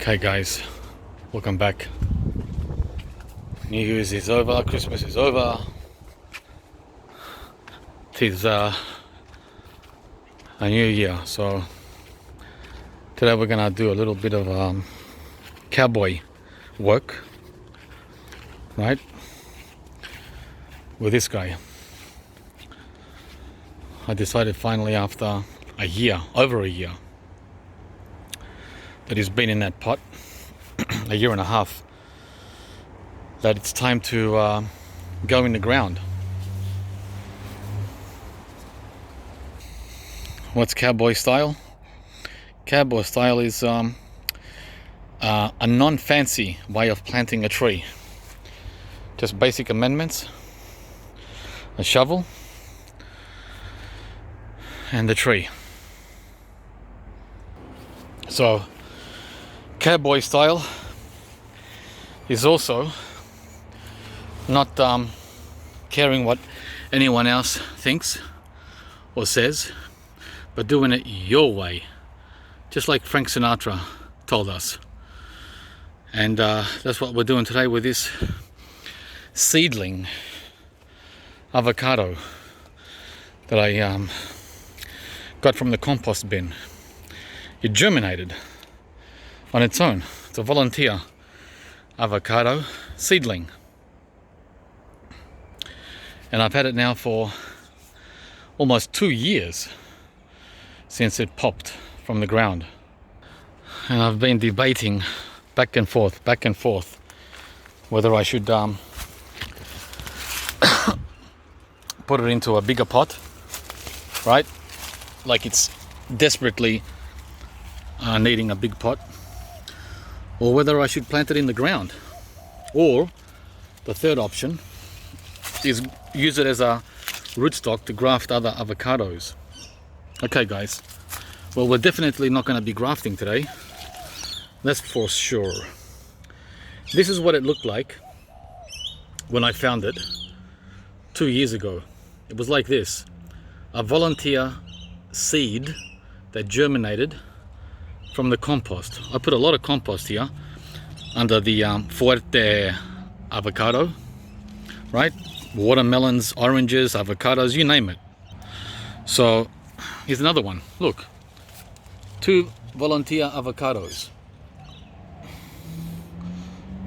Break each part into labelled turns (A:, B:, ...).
A: Okay guys, welcome back. New Year's is over, Christmas is over. Tis a new year, so today we're gonna do a little bit of cowboy work, right? With this guy. I decided finally after a year, over a year, that he's been in that pot, a year and a half, that it's time to go in the ground. What's cowboy style? Cowboy style is a non-fancy way of planting a tree. Just basic amendments, a shovel, and the tree. So cowboy style is also not caring what anyone else thinks or says, but doing it your way, just like Frank Sinatra told us. And that's what we're doing today with this seedling avocado that I got from the compost bin. It germinated on its own. It's a volunteer avocado seedling, and I've had it now for almost 2 years since it popped from the ground, and I've been debating back and forth whether I should put it into a bigger pot, right, like it's desperately needing a big pot, or whether I should plant it in the ground, or the third option is use it as a rootstock to graft other avocados. Okay guys, well, we're definitely not going to be grafting today, that's for sure. This is what it looked like when I found it 2 years ago. It was like this, a volunteer seed that germinated from the compost. I put a lot of compost here under the Fuerte avocado, right? Watermelons, oranges, avocados, you name it. So here's another one. Look, 2 volunteer avocados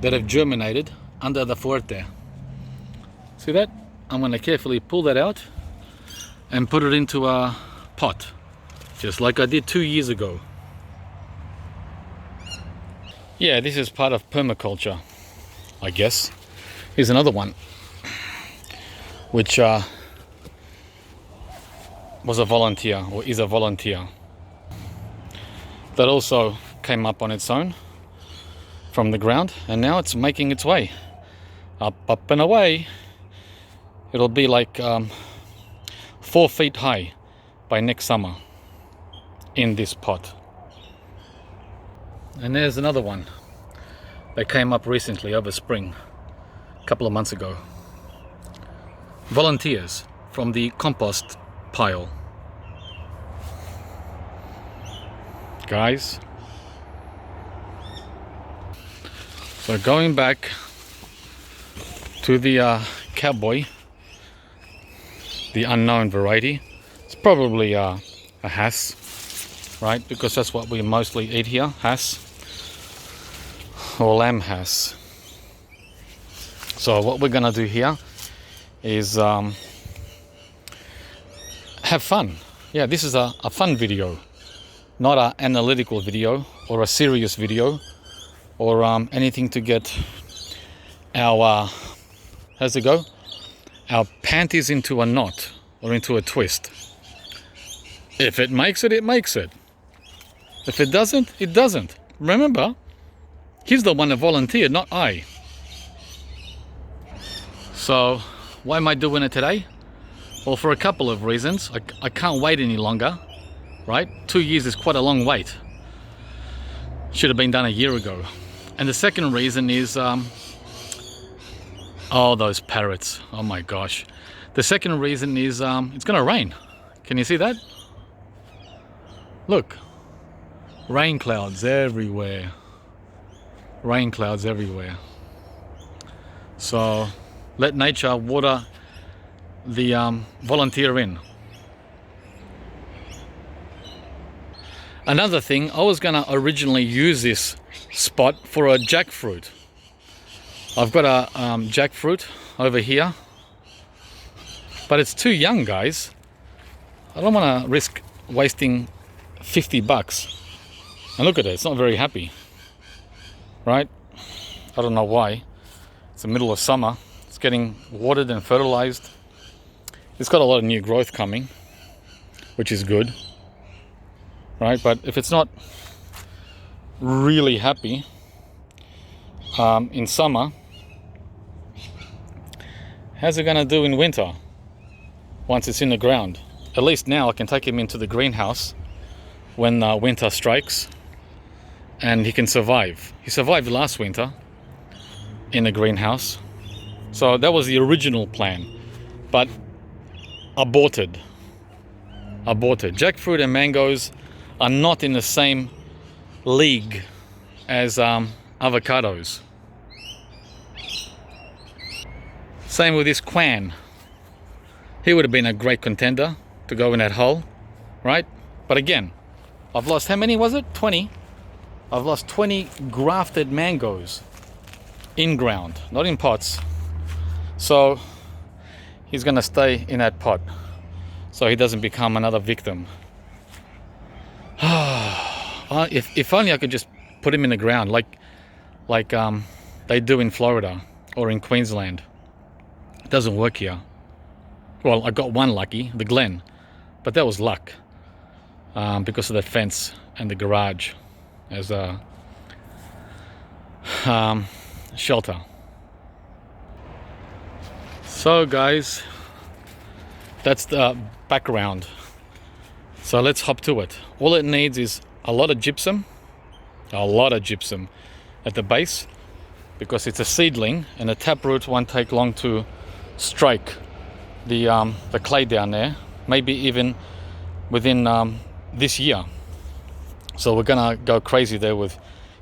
A: that have germinated under the Fuerte. See that? I'm going to carefully pull that out and put it into a pot, just like I did 2 years ago. Yeah, this is part of permaculture, I guess. Here's another one, which was a volunteer, or is a volunteer, that also came up on its own from the ground, and now it's making its way up and away. It'll be like 4 feet high by next summer in this pot. And there's another one that came up recently over spring, a couple of months ago. Volunteers from the compost pile. Guys, so going back to the cowboy, the unknown variety, it's probably a Hass, right? Because that's what we mostly eat here, Hass or lamb Hass. So what we're gonna do here is have fun. Yeah, this is a fun video, not an analytical video or a serious video or anything to get our how's it go? Our panties into a knot or into a twist. If it makes it, it makes it. If it doesn't, it doesn't. Remember, he's the one that volunteered, not I. So why am I doing it today? Well, for a couple of reasons. I can't wait any longer, right? 2 years is quite a long wait. Should have been done a year ago. And the second reason is oh, those parrots, oh my gosh. The second reason is it's gonna rain. Can you see that? Look, rain clouds everywhere. rain clouds everywhere. So let nature water the volunteer in. Another thing, I was gonna originally use this spot for a jackfruit. I've got a jackfruit over here, but it's too young, guys. I don't want to risk wasting $50. And look at it, it's not very happy, right? I don't know why. It's the middle of summer. It's getting watered and fertilized. It's got a lot of new growth coming, which is good, right? But if it's not really happy in summer, how's it gonna do in winter once it's in the ground? At least now I can take him into the greenhouse when winter strikes and he can survive. He survived last winter in the greenhouse. So that was the original plan, but aborted. Jackfruit and mangoes are not in the same league as avocados. Same with this Quan. He would have been a great contender to go in that hole, right? But again, I've lost, how many was it? 20. I've lost 20 grafted mangoes in ground, not in pots. So he's gonna stay in that pot so he doesn't become another victim. If only I could just put him in the ground like they do in Florida or in Queensland. It doesn't work here. Well, I got one lucky, the Glen, but that was luck because of that fence and the garage as a shelter. So guys, that's the background. So let's hop to it. All it needs is a lot of gypsum at the base, because it's a seedling and the taproot won't take long to strike the clay down there, maybe even within this year. So we're gonna go crazy there with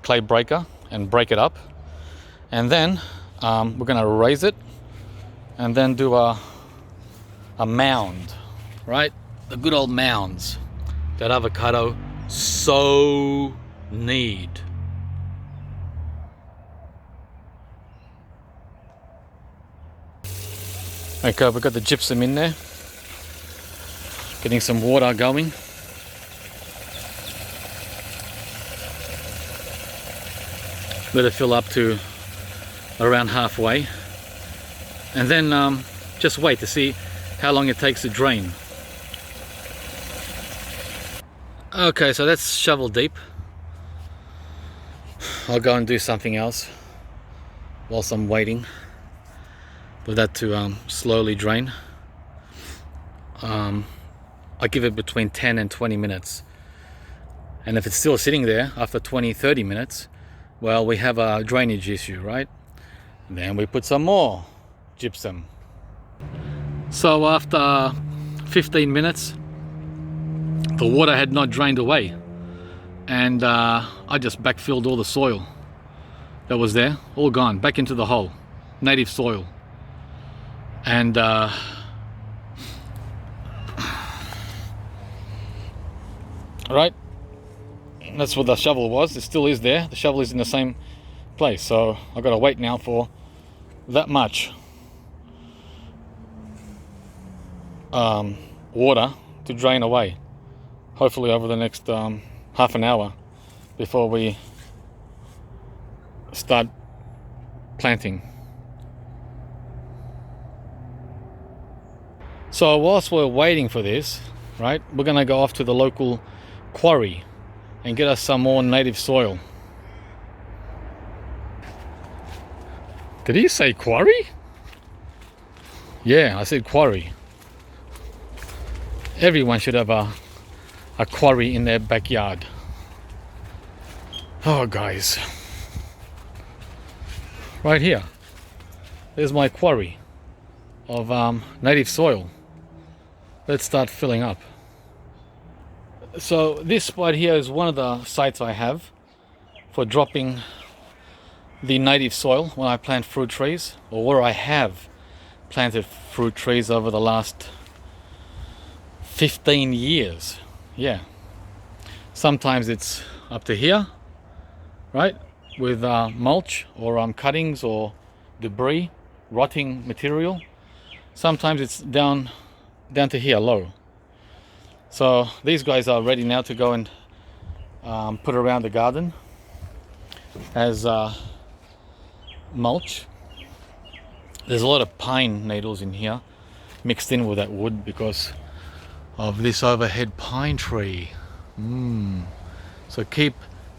A: clay breaker and break it up, and then we're gonna raise it and then do a mound, right? The good old mounds that avocado so need. Okay, we've got the gypsum in there, getting some water going. Let it fill up to around halfway, and then just wait to see how long it takes to drain. Okay, so that's shovel deep. I'll go and do something else whilst I'm waiting for that to slowly drain. I give it between 10 and 20 minutes. And if it's still sitting there after 20-30 minutes, well, we have a drainage issue, right? Then we put some more gypsum. So after 15 minutes, the water had not drained away, and I just backfilled all the soil that was there, all gone back into the hole, native soil. And right, that's what the shovel was. It still is there. The shovel is in the same place, so I've got to wait now for that much water to drain away, hopefully over the next half an hour before we start planting. So whilst we're waiting for this, right, we're gonna go off to the local quarry and get us some more native soil. Did he say quarry? Yeah, I said quarry. Everyone should have a quarry in their backyard. Oh guys, right here, there's my quarry of native soil. Let's start filling up. So this spot here is one of the sites I have for dropping the native soil when I plant fruit trees, or where I have planted fruit trees over the last 15 years. Yeah. Sometimes it's up to here, right? With mulch or cuttings or debris, rotting material. Sometimes it's down to here, low. So these guys are ready now to go and put around the garden as mulch. There's a lot of pine needles in here mixed in with that wood because of this overhead pine tree. So keep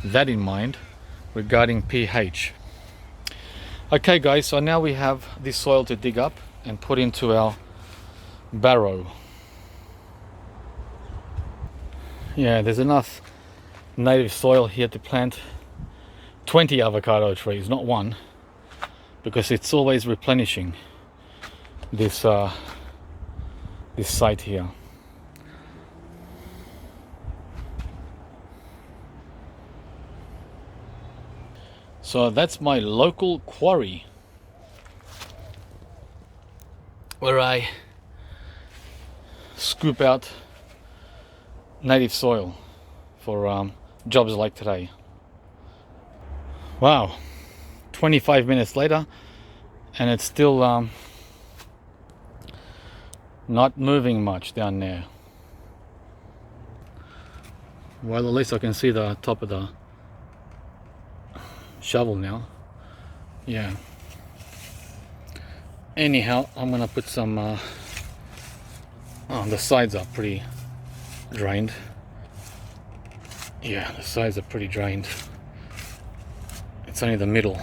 A: that in mind regarding pH. Okay guys, so now we have this soil to dig up and put into our barrow. Yeah, there's enough native soil here to plant 20 avocado trees, not one, because it's always replenishing this this site here. So that's my local quarry where I scoop out native soil for jobs like today. Wow, 25 minutes later and it's still not moving much down there. Well, at least I can see the top of the shovel now. Yeah. Anyhow, I'm gonna put some the sides are pretty drained. Yeah, the sides are pretty drained. It's only the middle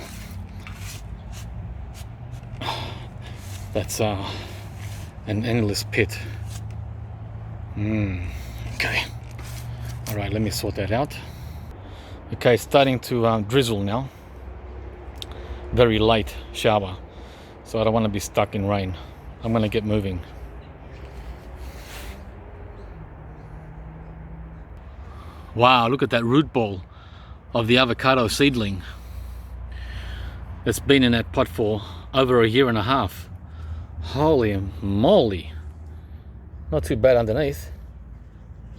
A: that's an endless pit. Okay, all right, let me sort that out. Okay, starting to drizzle now. Very light shower, so I don't want to be stuck in rain. I'm going to get moving. Wow, look at that root ball of the avocado seedling. It's been in that pot for over a year and a half. Holy moly. Not too bad underneath.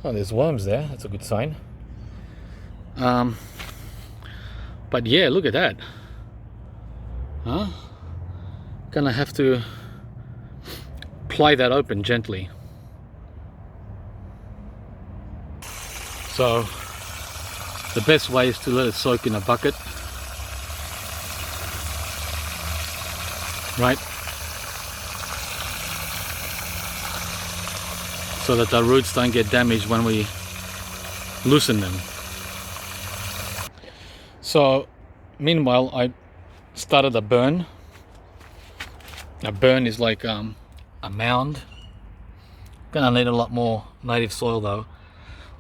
A: Oh, there's worms there. That's a good sign. But yeah, look at that. Gonna have to ply that open gently. So the best way is to let it soak in a bucket, right? So that the roots don't get damaged when we loosen them. So meanwhile, I started a burn. A burn is like a mound. Gonna need a lot more native soil though.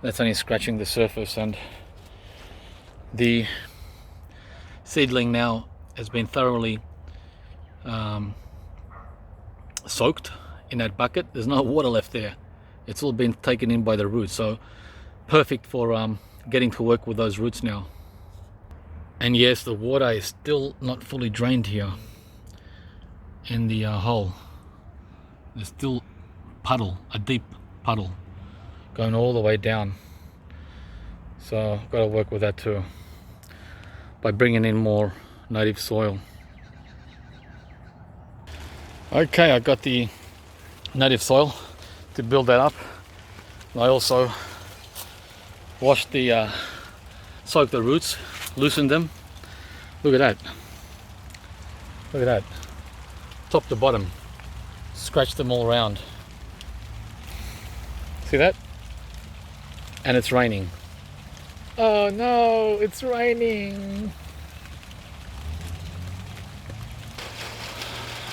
A: That's only scratching the surface, and the seedling now has been thoroughly soaked in that bucket. There's no water left there. It's all been taken in by the roots, so perfect for getting to work with those roots now. And yes, the water is still not fully drained here in the hole. There's still puddle, a deep puddle going all the way down. So I've got to work with that too by bringing in more native soil. Okay, I got the native soil to build that up. I also washed the soaked the roots, loosened them. Look at that. Look at that. Top to bottom. Scratched them all around. See that? And it's raining. Oh no, it's raining.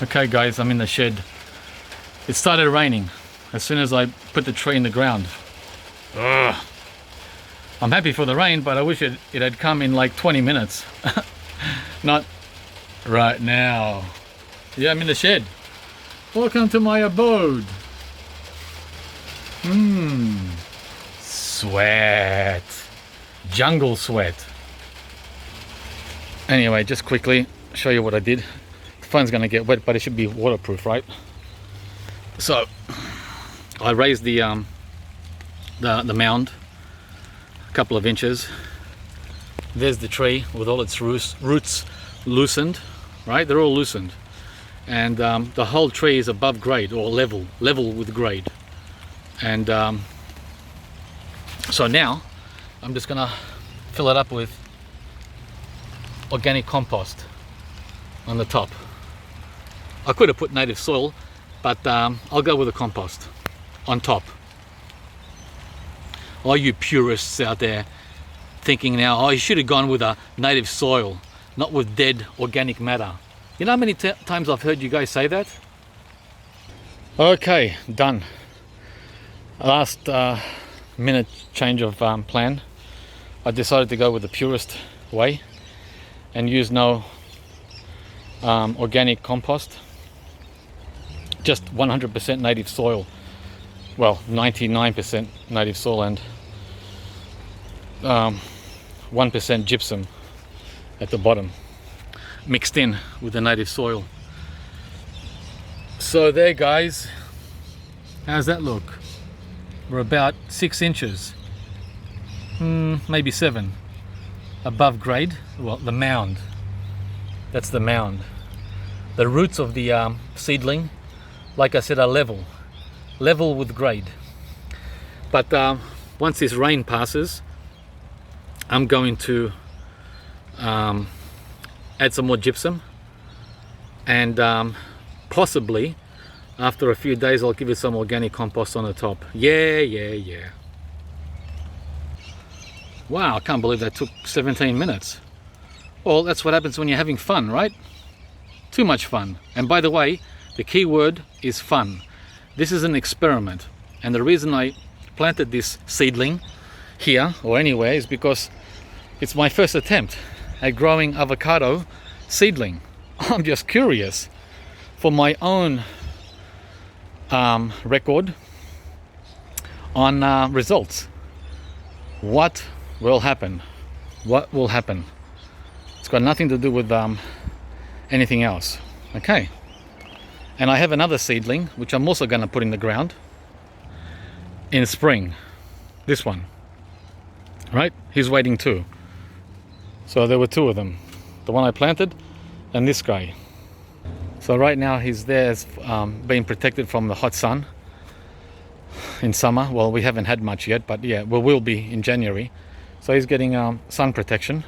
A: Okay guys, I'm in the shed. It started raining as soon as I put the tree in the ground. Ugh. I'm happy for the rain, but I wish it had come in like 20 minutes. Not right now. Yeah, I'm in the shed. Welcome to my abode. Sweat. Jungle sweat. Anyway, just quickly show you what I did. The phone's gonna get wet, but it should be waterproof, right? So I raised the mound a couple of inches. There's the tree with all its roots loosened, right? They're all loosened, and the whole tree is above grade, or level with grade. And so now I'm just gonna fill it up with organic compost on the top. I could have put native soil, but I'll go with the compost on top. All you purists out there thinking now, oh, you should have gone with a native soil, not with dead organic matter. You know how many times I've heard you guys say that? Okay, done. Last minute change of plan. I decided to go with the purest way and use no organic compost, just 100% native soil. Well, 99% native soil and 1% gypsum at the bottom, mixed in with the native soil. So there, guys, how's that look? We're about 6 inches, maybe 7 above grade. Well, the mound, that's the mound. The roots of the seedling, like I said, are level with grade. But once this rain passes, I'm going to add some more gypsum, and possibly after a few days I'll give it some organic compost on the top. Yeah. Wow, I can't believe that took 17 minutes. Well, that's what happens when you're having fun, right? Too much fun. And by the way, the key word is fun. This is an experiment, and the reason I planted this seedling here or anywhere is because it's my first attempt at growing avocado seedling. I'm just curious for my own record on results. What will happen? What will happen? It's got nothing to do with anything else. Okay. And I have another seedling which I'm also going to put in the ground in spring. This one, right? He's waiting too. So there were 2 of them, the one I planted and this guy. So right now he's there, being protected from the hot sun in summer. Well, we haven't had much yet, but yeah, we will be in January. So he's getting sun protection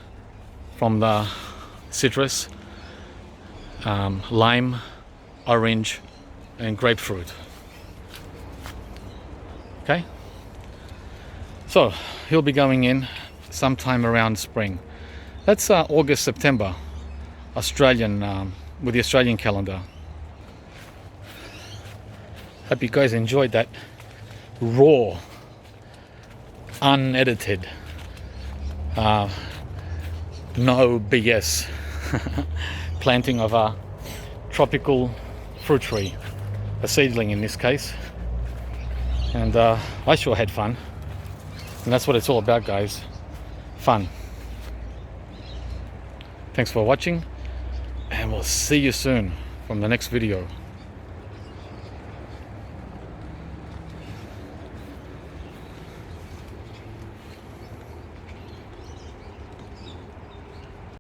A: from the citrus, lime, orange and grapefruit. Okay, so he'll be going in sometime around spring. That's August, September, Australian, with the Australian calendar. Hope you guys enjoyed that raw, unedited, no BS planting of a tropical fruit tree, a seedling in this case. And I sure had fun, and that's what it's all about, guys. Fun. Thanks for watching, and we'll see you soon from the next video.